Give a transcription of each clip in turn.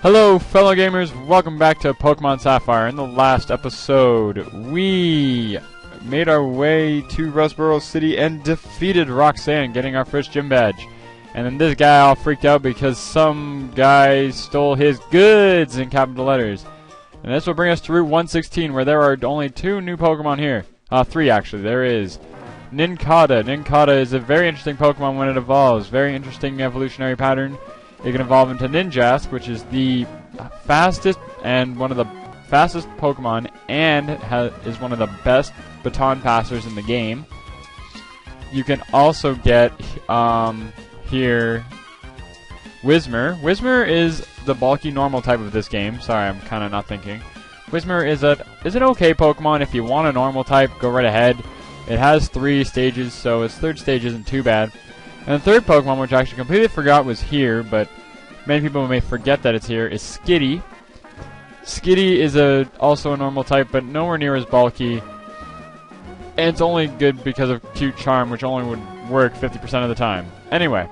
Hello fellow gamers, welcome back to Pokemon Sapphire. In the last episode, we made our way to Rusturf City and defeated Roxanne, getting our first gym badge. And then this guy all freaked out because some guy stole his goods in capital letters. And this will bring us to Route 116, where there are only two new Pokemon here. Three actually. There is Nincada. Nincada is a very interesting Pokemon when it evolves. Very interesting evolutionary pattern. It can evolve into Ninjask, which is the fastest and one of the fastest Pokemon, and is one of the best baton passers in the game. You can also get here Whismur. Whismur is the bulky normal type of this game. Sorry, I'm kind of not thinking. Whismur is an okay Pokemon. If you want a normal type, go right ahead. It has 3 stages, so its third stage isn't too bad. And the third Pokemon, which I actually completely forgot was here, but many people may forget that it's here, is Skitty. Skitty is also a normal type, but nowhere near as bulky. And it's only good because of Cute Charm, which only would work 50% of the time. Anyway,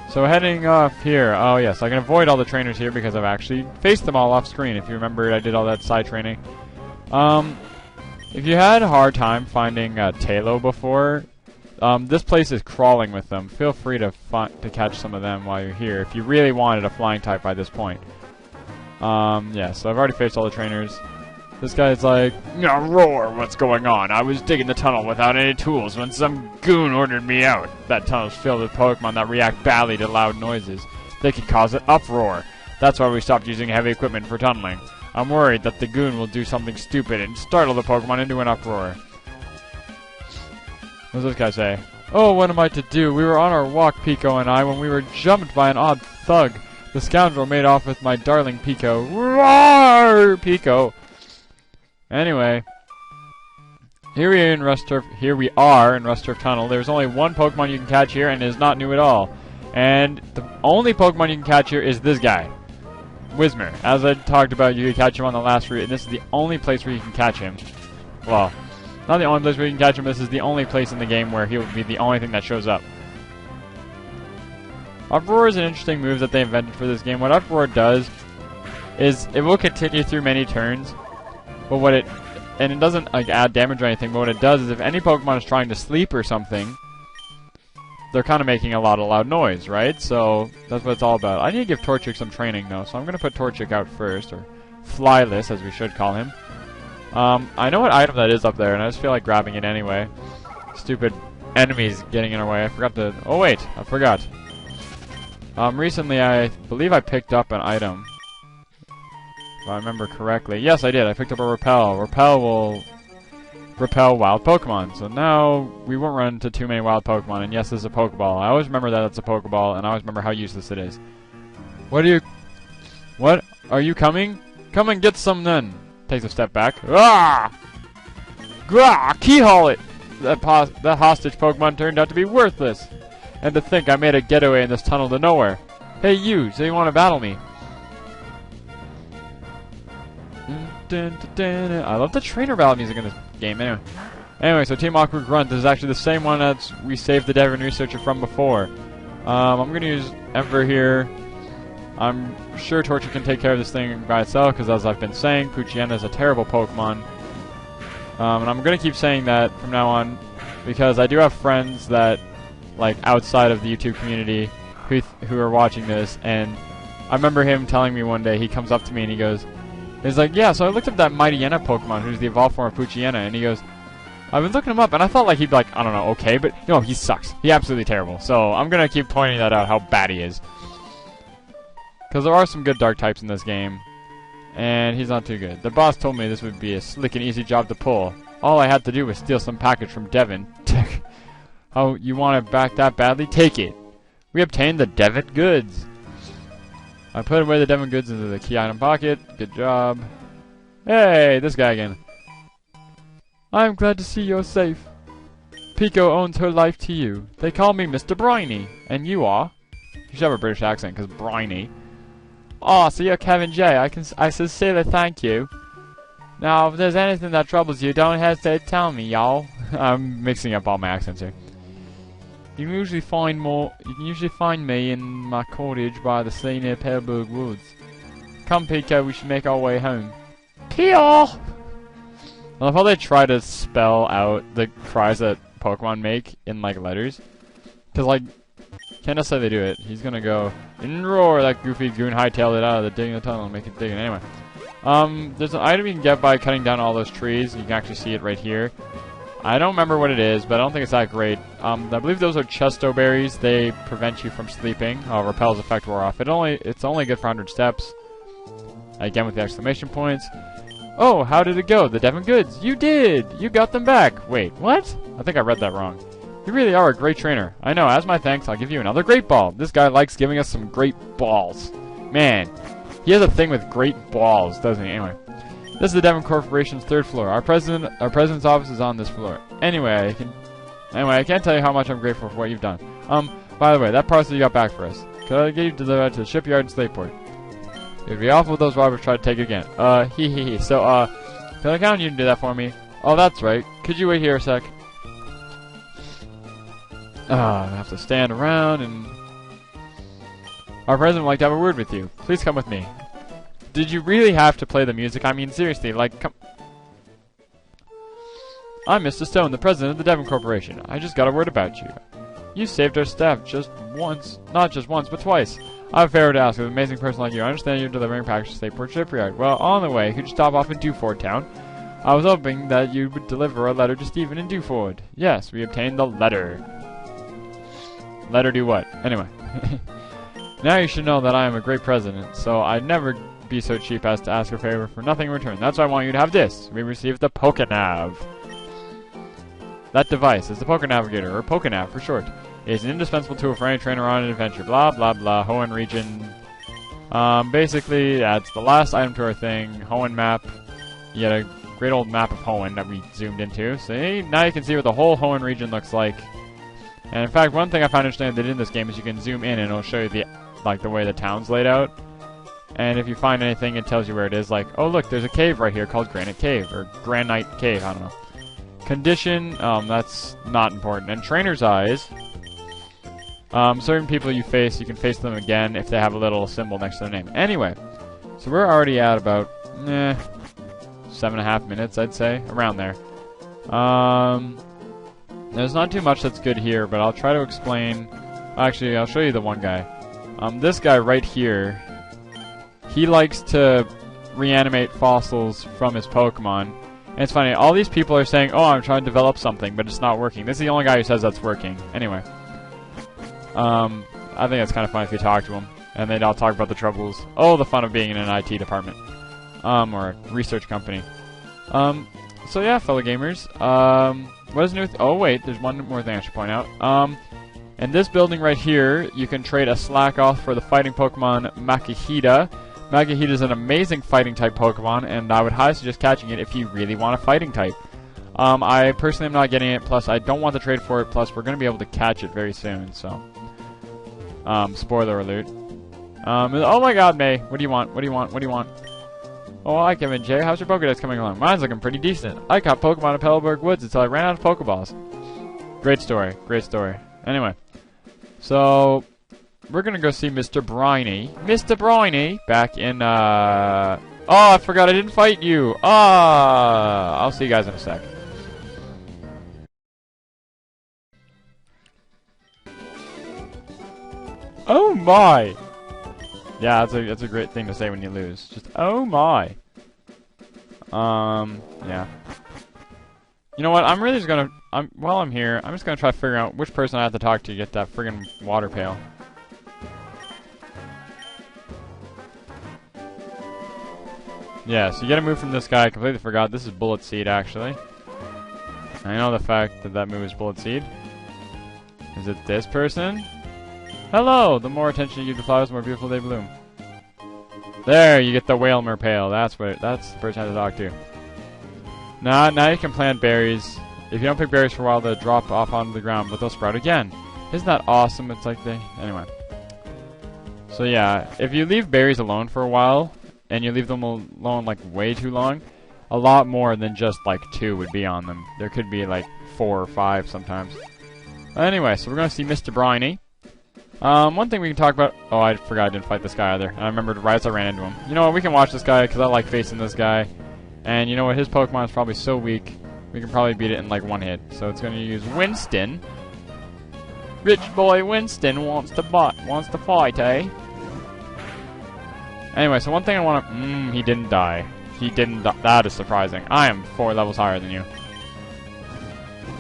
so heading off here. Oh yes, I can avoid all the trainers here because I've actually faced them all off screen. If you remember, I did all that side training. If you had a hard time finding Tailo before, this place is crawling with them. Feel free to catch some of them while you're here, if you really wanted a flying type by this point. Yeah, so I've already faced all the trainers. This guy's like, roar, what's going on? I was digging the tunnel without any tools when some goon ordered me out. That tunnel's filled with Pokemon that react badly to loud noises. They can cause an uproar. That's why we stopped using heavy equipment for tunneling. I'm worried that the goon will do something stupid and startle the Pokemon into an uproar. What does this guy say? Oh, what am I to do? We were on our walk, Pico and I, when we were jumped by an odd thug. The scoundrel made off with my darling Pico. Roar, Pico! Anyway, here we are in Rusturf Tunnel. There's only one Pokemon you can catch here, and it is not new at all. And the only Pokemon you can catch here is this guy, Whismur. As I talked about, you could catch him on the last route, and this is the only place where you can catch him. Well, not the only place where you can catch him, this is the only place in the game where he will be the only thing that shows up. Uproar is an interesting move that they invented for this game. What Uproar does is it will continue through many turns, but it doesn't like add damage or anything, but what it does is if any Pokemon is trying to sleep or something, they're kind of making a lot of loud noise, right? So that's what it's all about. I need to give Torchic some training though, so I'm going to put Torchic out first, or Flyless as we should call him. I know what item that is up there, and I just feel like grabbing it anyway. Stupid enemies getting in our way. I forgot to... Oh, wait. I forgot. Recently, I believe I picked up an item. If I remember correctly. Yes, I did. I picked up a Repel. Repel will repel wild Pokemon. So now, we won't run into too many wild Pokemon. And yes, this is a Pokeball. I always remember that it's a Pokeball, and I always remember how useless it is. What? Are you coming? Come and get some then. Takes a step back. Ah! Gah! Keyhole it! That hostage Pokemon turned out to be worthless. And to think I made a getaway in this tunnel to nowhere. Hey you, so you want to battle me? I love the trainer battle music in this game. Anyway, so Team Awkward Grunt is actually the same one that we saved the Devon researcher from before. I'm going to use Ember here. I'm sure Torchic can take care of this thing by itself, because as I've been saying, Poochyena is a terrible Pokemon. And I'm going to keep saying that from now on, because I do have friends that, like, outside of the YouTube community who are watching this, and I remember him telling me one day, he comes up to me and he's like, yeah, so I looked up that Mightyena Pokemon, who's the evolved form of Poochyena, and he goes, I've been looking him up, and I thought like he'd be like, I don't know, okay, but no, he sucks. He's absolutely terrible. So I'm going to keep pointing that out, how bad he is. Because there are some good dark types in this game, and he's not too good. The boss told me this would be a slick and easy job to pull. All I had to do was steal some package from Devon. Oh, you want it back that badly? Take it. We obtained the Devon goods. I put away the Devon goods into the key item pocket. Good job. Hey, this guy again. I'm glad to see you're safe. Pico owns her life to you. They call me Mr. Briny. And you are? You should have a British accent, because Briny. Oh, so you're Kevin J. I sincerely thank you. Now, if there's anything that troubles you, don't hesitate to tell me, y'all. I'm mixing up all my accents here. You can usually find me in my cottage by the sea near Paleburg Woods. Come, Pika, we should make our way home. Peel! I love how they try to spell out the cries that Pokemon make in, like, letters. Because, like, can't necessarily do it. He's gonna go, and roar, that goofy goon hightailed it out of the digging the tunnel and make it digging. Anyway. There's an item you can get by cutting down all those trees. You can actually see it right here. I don't remember what it is, but I don't think it's that great. I believe those are chesto berries. They prevent you from sleeping. Repel's effect wore off. It's only good for 100 steps. Again with the exclamation points. Oh, how did it go? The Devon goods. You did! You got them back. Wait, what? I think I read that wrong. You really are a great trainer. I know, as my thanks, I'll give you another great ball. This guy likes giving us some great balls. Man, he has a thing with great balls, doesn't he? Anyway, this is the Devon Corporation's 3rd floor. Our president's office is on this floor. Anyway, I can't tell you how much I'm grateful for what you've done. By the way, that parcel you got back for us. Could I get you delivered to the shipyard in Slateport? It'd be awful if those robbers try to take it again. So, can I count on you to do that for me? Oh, that's right. Could you wait here a sec? I have to stand around and... Our president would like to have a word with you. Please come with me. Did you really have to play the music? I mean, seriously, like, come... I'm Mr. Stone, the president of the Devon Corporation. I just got a word about you. You saved our staff just once. Not just once, but twice. I have a favor to ask of an amazing person like you. I understand you're delivering packages to Slateport Shipyard. Well, on the way, could you stop off in Dewford Town? I was hoping that you would deliver a letter to Stephen in Dewford. Yes, we obtained the letter. Letter do what? Anyway. Now you should know that I am a great president, so I'd never be so cheap as to ask a favor for nothing in return. That's why I want you to have this. We received the Pokenav. That device is the Pokenavigator, or Pokenav for short. It is an indispensable tool for any trainer on an adventure. Blah, blah, blah. Hoenn region. Basically, that's the last item to our thing. Hoenn map. You get a great old map of Hoenn that we zoomed into. See, now you can see what the whole Hoenn region looks like. And in fact, one thing I found interesting that they did in this game is you can zoom in and it'll show you the way the town's laid out. And if you find anything, it tells you where it is. Like, oh look, there's a cave right here called Granite Cave, or Granite Cave, I don't know. Condition, that's not important. And Trainer's Eyes, certain people you can face them again if they have a little symbol next to their name. Anyway, so we're already at about, 7.5 minutes, I'd say, around there. There's not too much that's good here, but I'll try to explain. Actually, I'll show you the one guy. This guy right here, he likes to reanimate fossils from his Pokemon. And it's funny, all these people are saying, oh, I'm trying to develop something, but it's not working. This is the only guy who says that's working. Anyway. I think that's kind of fun if you talk to him. And they'd all talk about the troubles. Oh, the fun of being in an IT department. Or a research company. So yeah, fellow gamers. What is new? Oh wait, there's one more thing I should point out. In this building right here, you can trade a Slakoth for the fighting Pokemon Makihita. Makihita is an amazing fighting type Pokemon, and I would highly suggest catching it if you really want a fighting type. I personally am not getting it, plus I don't want to trade for it, plus we're going to be able to catch it very soon, so. Spoiler alert. Oh my god, May, what do you want? What do you want? What do you want? Oh, hi Kevin J. How's your Pokedex coming along? Mine's looking pretty decent. I caught Pokemon in Pellberg Woods until I ran out of Pokeballs. Great story. Great story. Anyway. So, we're gonna go see Mr. Briny. Mr. Briny! Back in, Oh, I forgot I didn't fight you! I'll see you guys in a sec. Oh my! Yeah, that's a great thing to say when you lose. Just, oh my. Yeah. You know what, I'm really just gonna, while I'm here, I'm just gonna try to figure out which person I have to talk to get that friggin' water pail. Yeah, so you gotta move from this guy, I completely forgot, this is Bullet Seed, actually. I know the fact that that move is Bullet Seed. Is it this person? Hello! The more attention you give to flowers, the more beautiful they bloom. There, you get the Whalmer Pail. That's the person I have to talk to. Now you can plant berries. If you don't pick berries for a while, they'll drop off onto the ground, but they'll sprout again. Isn't that awesome? It's like they... Anyway. So yeah, if you leave berries alone for a while, and you leave them alone like way too long, a lot more than just like 2 would be on them. There could be like 4 or 5 sometimes. Anyway, so we're going to see Mr. Briny. One thing we can talk about... Oh, I forgot I didn't fight this guy either. I remembered right as I ran into him. You know what, we can watch this guy, because I like facing this guy. And you know what, his Pokemon is probably so weak, we can probably beat it in like one hit. So it's going to use Winston. Rich boy Winston wants to fight, eh? Anyway, so one thing I want to... he didn't die. He didn't die. That is surprising. I am 4 levels higher than you.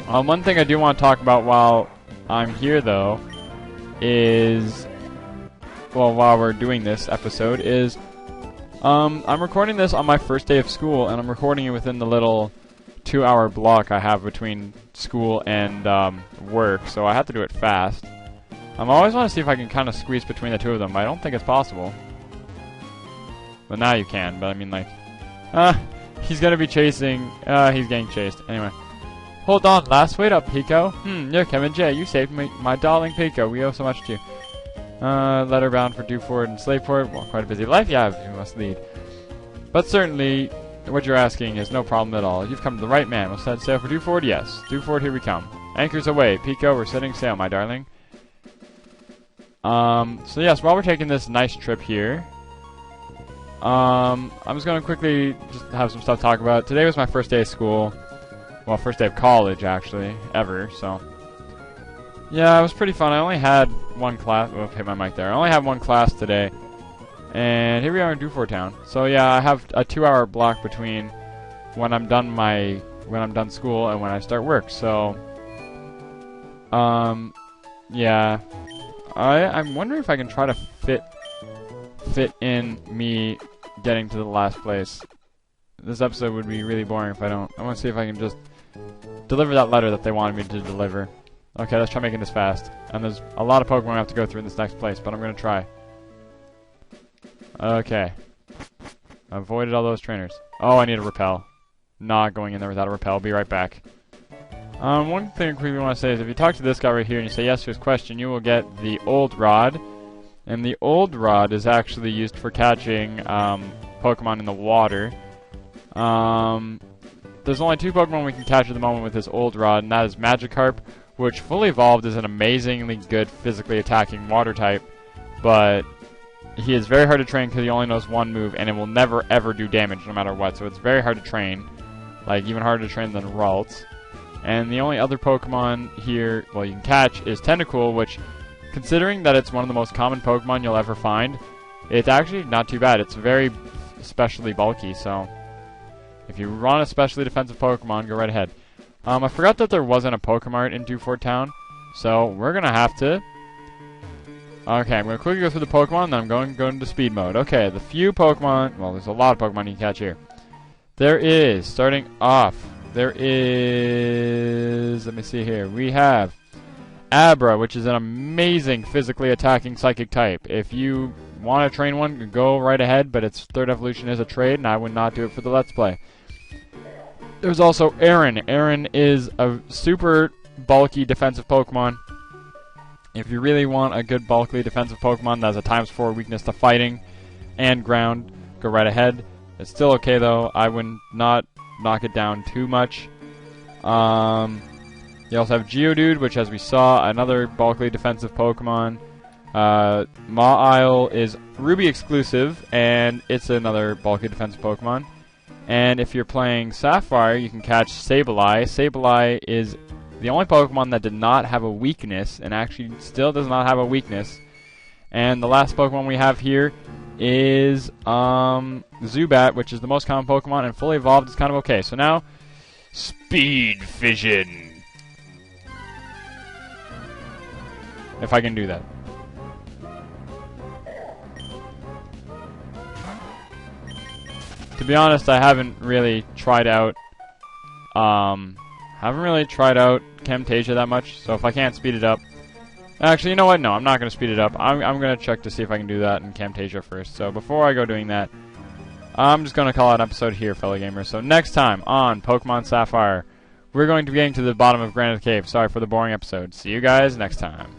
One thing I do want to talk about while I'm here, though, is... Well, while we're doing this episode, is... I'm recording this on my first day of school, and I'm recording it within the little 2-hour block I have between school and work, so I have to do it fast. I always want to see if I can kind of squeeze between the two of them, but I don't think it's possible. But now you can, but I mean, like... he's gonna be chasing... he's getting chased. Anyway. Hold on, last wait up, Pico. You're Kevin J. You saved me, my darling Pico. We owe so much to you. Letter bound for Dewford and Slaveport. Well, quite a busy life. Yeah, you must lead. But certainly, what you're asking is no problem at all. You've come to the right man. We'll set sail for Dewford? Yes. Dewford, here we come. Anchors away. Pico, we're setting sail, my darling. So yes, while we're taking this nice trip here, I'm just going to quickly just have some stuff to talk about. Today was my first day of school. Well, first day of college, actually, ever, so... Yeah, it was pretty fun. I only had one class... Oh, hit my mic there. I only had one class today. And here we are in Dewford Town. So yeah, I have a 2-hour block between when I'm done school and when I start work. So, yeah. I'm wondering if I can try to fit in me getting to the last place. This episode would be really boring if I don't. I want to see if I can just deliver that letter that they wanted me to deliver. Okay, let's try making this fast. And there's a lot of Pokemon I have to go through in this next place, but I'm going to try. Okay. Avoided all those trainers. Oh, I need a repel. Not going in there without a repel. Be right back. One thing I quickly want to say is if you talk to this guy right here and you say yes to his question, you will get the old rod. And the old rod is actually used for catching Pokemon in the water. There's only 2 Pokemon we can catch at the moment with this old rod, and that is Magikarp, which fully evolved is an amazingly good physically attacking water type, but he is very hard to train because he only knows one move, and it will never ever do damage no matter what, so it's very hard to train, like even harder to train than Ralts. And the only other Pokemon here, well, you can catch is Tentacool, which, considering that it's one of the most common Pokemon you'll ever find, it's actually not too bad. It's very especially bulky, so if you want a specially defensive Pokemon, go right ahead. I forgot that there wasn't a Pokemart in Dewford Town, so we're going to have to... Okay, I'm going to quickly go through the Pokemon, then I'm going to go into speed mode. Okay, the few Pokemon... Well, there's a lot of Pokemon you can catch here. There is, starting off, there is... Let me see here. We have Abra, which is an amazing physically attacking psychic type. If you want to train one, go right ahead, but its 3rd evolution is a trade, and I would not do it for the Let's Play. There's also Aaron. Aaron is a super bulky defensive Pokemon. If you really want a good bulky defensive Pokemon that has a ×4 weakness to fighting and ground, go right ahead. It's still okay though. I would not knock it down too much. You also have Geodude, which as we saw, another bulky defensive Pokemon. Mawile is Ruby exclusive, and it's another bulky defensive Pokemon. And if you're playing Sapphire, you can catch Sableye. Sableye is the only Pokemon that did not have a weakness, and actually still does not have a weakness. And the last Pokemon we have here is Zubat, which is the most common Pokemon, and fully evolved is kind of okay. So now, Speed Fission. If I can do that. To be honest, I haven't really tried out Camtasia that much, so if I can't speed it up... Actually, you know what? No, I'm not going to speed it up. I'm going to check to see if I can do that in Camtasia first. So before I go doing that, I'm just going to call it an episode here, fellow gamers. So next time on Pokemon Sapphire, we're going to be getting to the bottom of Granite Cave. Sorry for the boring episode. See you guys next time.